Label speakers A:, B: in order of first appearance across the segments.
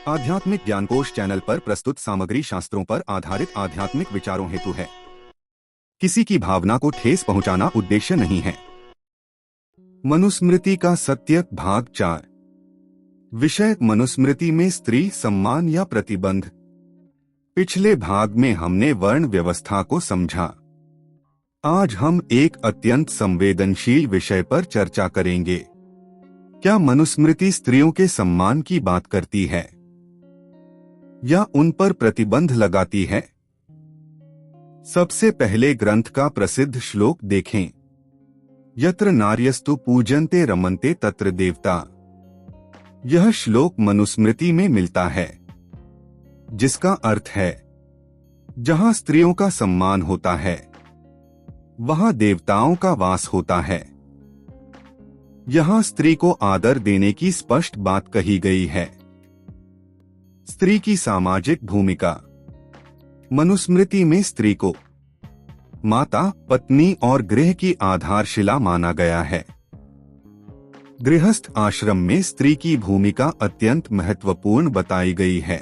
A: आध्यात्मिक ज्ञानकोश चैनल पर प्रस्तुत सामग्री शास्त्रों पर आधारित आध्यात्मिक विचारों हेतु है। किसी की भावना को ठेस पहुंचाना उद्देश्य नहीं है। मनुस्मृति का सत्य भाग 4। विषय मनुस्मृति में स्त्री सम्मान या प्रतिबंध। पिछले भाग में हमने वर्ण व्यवस्था को समझा। आज हम एक अत्यंत संवेदनशील विषय पर चर्चा करेंगे। क्या मनुस्मृति स्त्रियों के सम्मान की बात करती है या उन पर प्रतिबंध लगाती है? सबसे पहले ग्रंथ का प्रसिद्ध श्लोक देखें। यत्र नार्यस्तु पूजन्ते रमन्ते तत्र देवता। यह श्लोक मनुस्मृति में मिलता है, जिसका अर्थ है जहां स्त्रियों का सम्मान होता है वहां देवताओं का वास होता है। यहां स्त्री को आदर देने की स्पष्ट बात कही गई है। स्त्री की सामाजिक भूमिका। मनुस्मृति में स्त्री को माता, पत्नी और गृह की आधारशिला माना गया है। गृहस्थ आश्रम में स्त्री की भूमिका अत्यंत महत्वपूर्ण बताई गई है।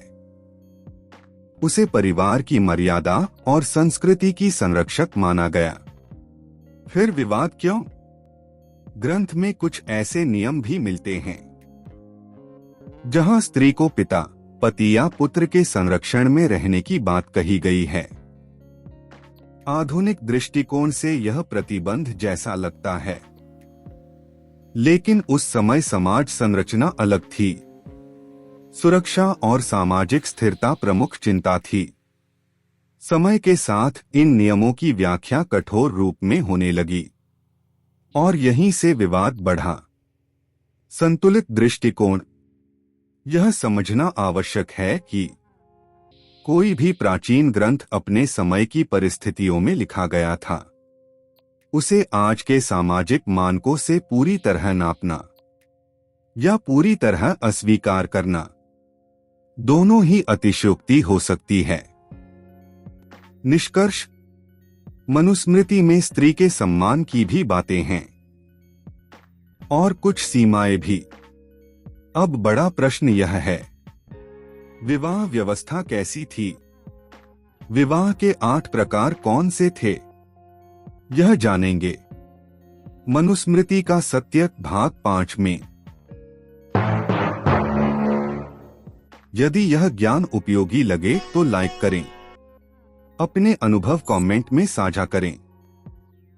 A: उसे परिवार की मर्यादा और संस्कृति की संरक्षक माना गया। फिर विवाद क्यों? ग्रंथ में कुछ ऐसे नियम भी मिलते हैं जहां स्त्री को पिता, पति या पुत्र के संरक्षण में रहने की बात कही गई है। आधुनिक दृष्टिकोण से यह प्रतिबंध जैसा लगता है, लेकिन उस समय समाज संरचना अलग थी। सुरक्षा और सामाजिक स्थिरता प्रमुख चिंता थी। समय के साथ इन नियमों की व्याख्या कठोर रूप में होने लगी और यहीं से विवाद बढ़ा। संतुलित दृष्टिकोण। यह समझना आवश्यक है कि कोई भी प्राचीन ग्रंथ अपने समय की परिस्थितियों में लिखा गया था। उसे आज के सामाजिक मानकों से पूरी तरह नापना या पूरी तरह अस्वीकार करना, दोनों ही अतिशयोक्ति हो सकती है। निष्कर्ष। मनुस्मृति में स्त्री के सम्मान की भी बातें हैं और कुछ सीमाएं भी। अब बड़ा प्रश्न यह है, विवाह व्यवस्था कैसी थी? विवाह के 8 प्रकार कौन से थे? यह जानेंगे मनुस्मृति का सत्य भाग 5 में। यदि यह ज्ञान उपयोगी लगे तो लाइक करें, अपने अनुभव कमेंट में साझा करें।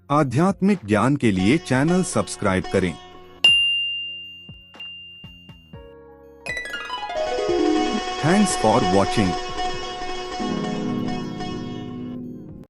A: आध्यात्मिक ज्ञान के लिए चैनल सब्सक्राइब करें। Thanks for watching.